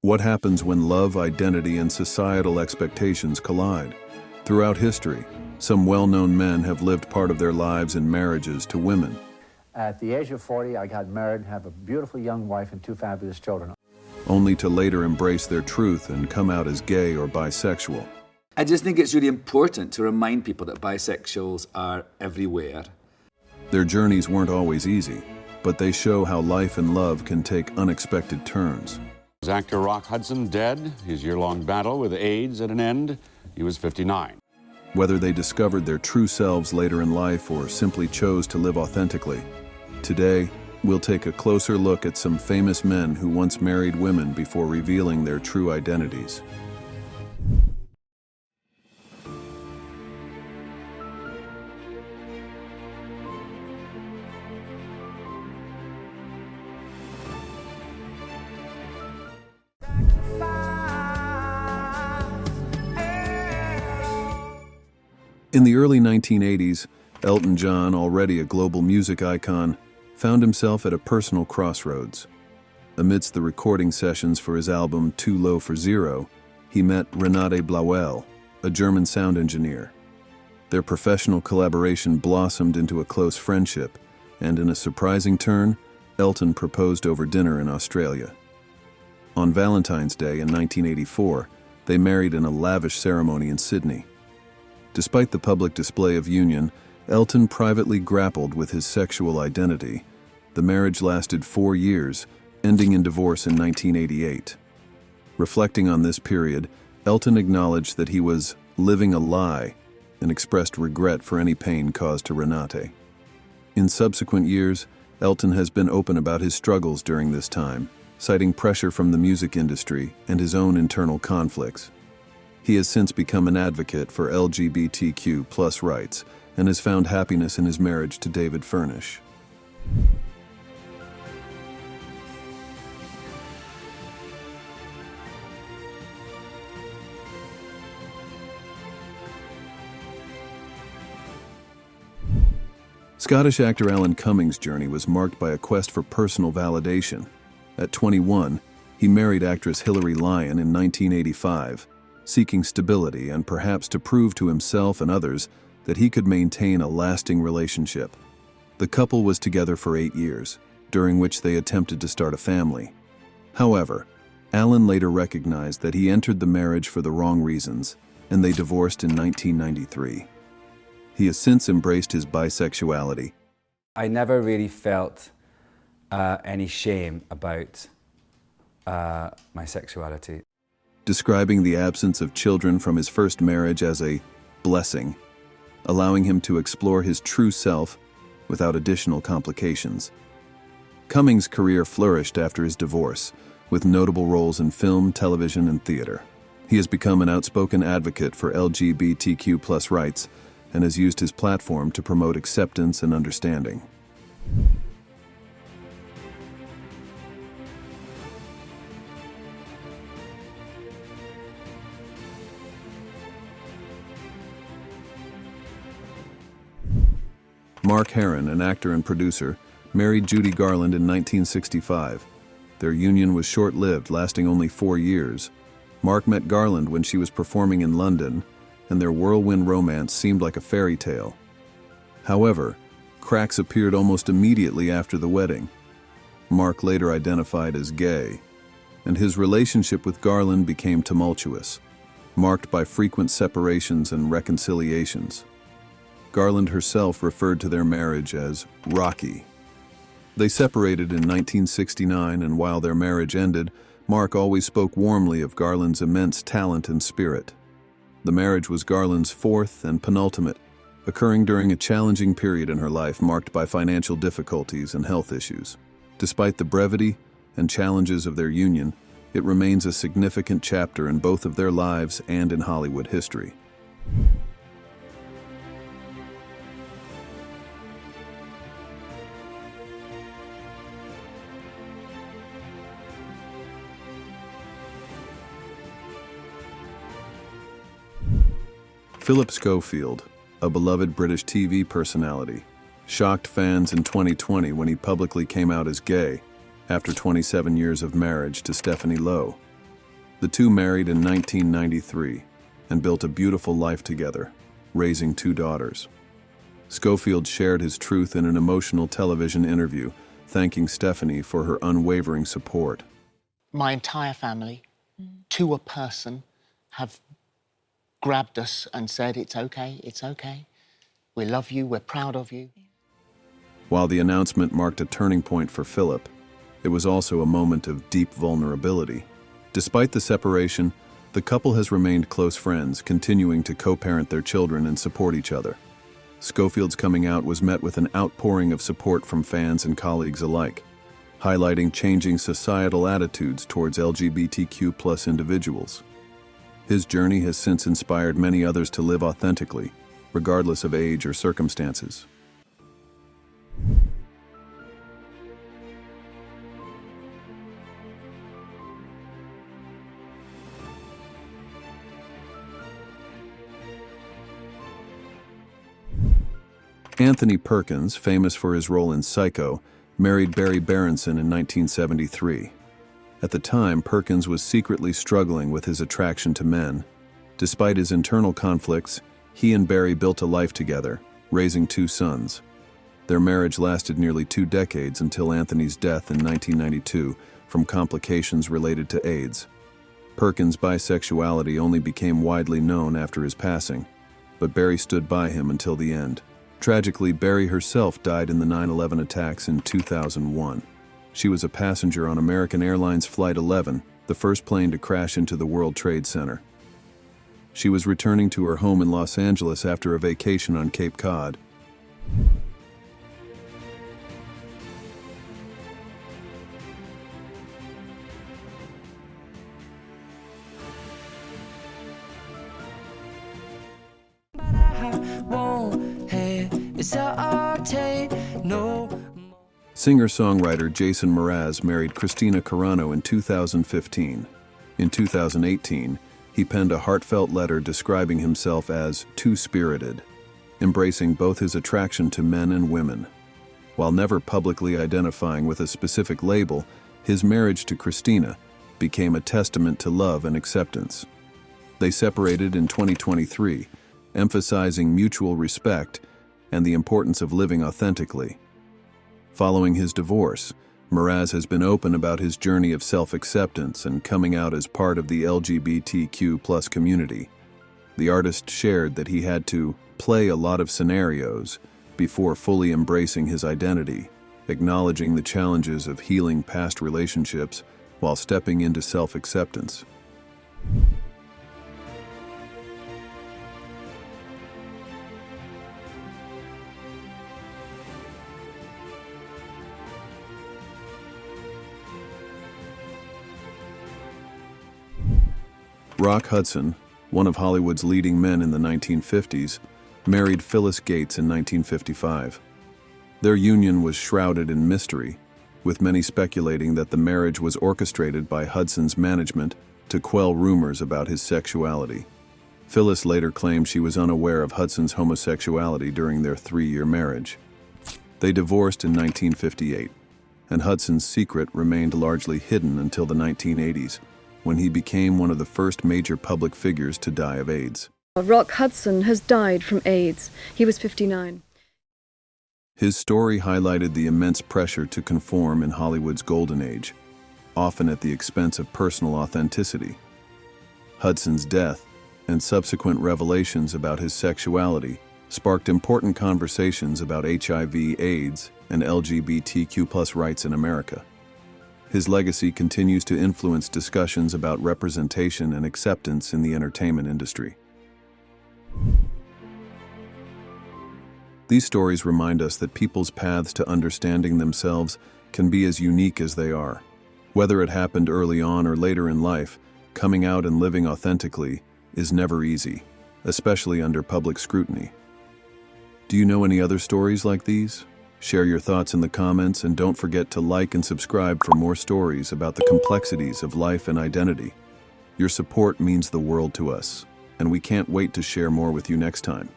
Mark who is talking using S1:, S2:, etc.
S1: What happens when love, identity, and societal expectations collide? Throughout history, some well-known men have lived part of their lives in marriages to women.
S2: At the age of 40, I got married and have a beautiful young wife and 2 fabulous children.
S1: Only to later embrace their truth and come out as gay or bisexual.
S3: I just think it's really important to remind people that bisexuals are everywhere.
S1: Their journeys weren't always easy, but they show how life and love can take unexpected turns.
S4: Actor Rock Hudson dead, his year-long battle with AIDS at an end. He was 59.
S1: Whether they discovered their true selves later in life or simply chose to live authentically, today we'll take a closer look at some famous men who once married women before revealing their true identities. In the early 1980s, Elton John, already a global music icon, found himself at a personal crossroads. Amidst the recording sessions for his album Too Low for Zero, he met Renate Blauel, a German sound engineer. Their professional collaboration blossomed into a close friendship, and in a surprising turn, Elton proposed over dinner in Australia. On Valentine's Day in 1984, they married in a lavish ceremony in Sydney. Despite the public display of union, Elton privately grappled with his sexual identity. The marriage lasted 4 years, ending in divorce in 1988. Reflecting on this period, Elton acknowledged that he was living a lie and expressed regret for any pain caused to Renate. In subsequent years, Elton has been open about his struggles during this time, citing pressure from the music industry and his own internal conflicts. He has since become an advocate for LGBTQ+ rights and has found happiness in his marriage to David Furnish. Scottish actor Alan Cumming's journey was marked by a quest for personal validation. At 21, he married actress Hilary Lyon in 1985, seeking stability and perhaps to prove to himself and others that he could maintain a lasting relationship. The couple was together for 8 years, during which they attempted to start a family. However, Alan later recognized that he entered the marriage for the wrong reasons, and they divorced in 1993. He has since embraced his bisexuality.
S5: I never really felt any shame about my sexuality.
S1: Describing the absence of children from his first marriage as a blessing, allowing him to explore his true self without additional complications. Cumming's career flourished after his divorce, with notable roles in film, television, and theater. He has become an outspoken advocate for LGBTQ+ rights and has used his platform to promote acceptance and understanding. Mark Herron, an actor and producer, married Judy Garland in 1965. Their union was short-lived, lasting only 4 years. Mark met Garland when she was performing in London, and their whirlwind romance seemed like a fairy tale. However, cracks appeared almost immediately after the wedding. Mark later identified as gay, and his relationship with Garland became tumultuous, marked by frequent separations and reconciliations. Garland herself referred to their marriage as rocky. They separated in 1969, and while their marriage ended, Mark always spoke warmly of Garland's immense talent and spirit. The marriage was Garland's 4th and penultimate, occurring during a challenging period in her life marked by financial difficulties and health issues. Despite the brevity and challenges of their union, it remains a significant chapter in both of their lives and in Hollywood history. Phillip Schofield, a beloved British TV personality, shocked fans in 2020 when he publicly came out as gay after 27 years of marriage to Stephanie Lowe. The two married in 1993 and built a beautiful life together, raising two daughters. Schofield shared his truth in an emotional television interview, thanking Stephanie for her unwavering support.
S6: My entire family, to a person, have grabbed us and said, it's okay, we love you, we're proud of you.
S1: While the announcement marked a turning point for Phillip, it was also a moment of deep vulnerability. Despite the separation, the couple has remained close friends, continuing to co-parent their children and support each other. Schofield's coming out was met with an outpouring of support from fans and colleagues alike, highlighting changing societal attitudes towards LGBTQ+ individuals. His journey has since inspired many others to live authentically, regardless of age or circumstances. Anthony Perkins, famous for his role in Psycho, married Barry Berenson in 1973. At the time, Perkins was secretly struggling with his attraction to men. Despite his internal conflicts, he and Barry built a life together, raising two sons. Their marriage lasted nearly 2 decades until Anthony's death in 1992 from complications related to AIDS. Perkins' bisexuality only became widely known after his passing, but Barry stood by him until the end. Tragically, Barry herself died in the 9/11 attacks in 2001. She was a passenger on American Airlines Flight 11, the first plane to crash into the World Trade Center. She was returning to her home in Los Angeles after a vacation on Cape Cod. Singer-songwriter Jason Mraz married Christina Carano in 2015. In 2018, he penned a heartfelt letter describing himself as two-spirited, embracing both his attraction to men and women. While never publicly identifying with a specific label, his marriage to Christina became a testament to love and acceptance. They separated in 2023, emphasizing mutual respect and the importance of living authentically. Following his divorce, Mraz has been open about his journey of self-acceptance and coming out as part of the LGBTQ+ community. The artist shared that he had to play a lot of scenarios before fully embracing his identity, acknowledging the challenges of healing past relationships while stepping into self-acceptance. Rock Hudson, one of Hollywood's leading men in the 1950s, married Phyllis Gates in 1955. Their union was shrouded in mystery, with many speculating that the marriage was orchestrated by Hudson's management to quell rumors about his sexuality. Phyllis later claimed she was unaware of Hudson's homosexuality during their 3-year marriage. They divorced in 1958, and Hudson's secret remained largely hidden until the 1980s, when he became one of the first major public figures to die of AIDS.
S7: Rock Hudson has died from AIDS. He was 59.
S1: His story highlighted the immense pressure to conform in Hollywood's golden age, often at the expense of personal authenticity. Hudson's death and subsequent revelations about his sexuality sparked important conversations about HIV/AIDS and LGBTQ+ rights in America. His legacy continues to influence discussions about representation and acceptance in the entertainment industry. These stories remind us that people's paths to understanding themselves can be as unique as they are. Whether it happened early on or later in life, coming out and living authentically is never easy, especially under public scrutiny. Do you know any other stories like these? Share your thoughts in the comments, and don't forget to like and subscribe for more stories about the complexities of life and identity. Your support means the world to us, and we can't wait to share more with you next time.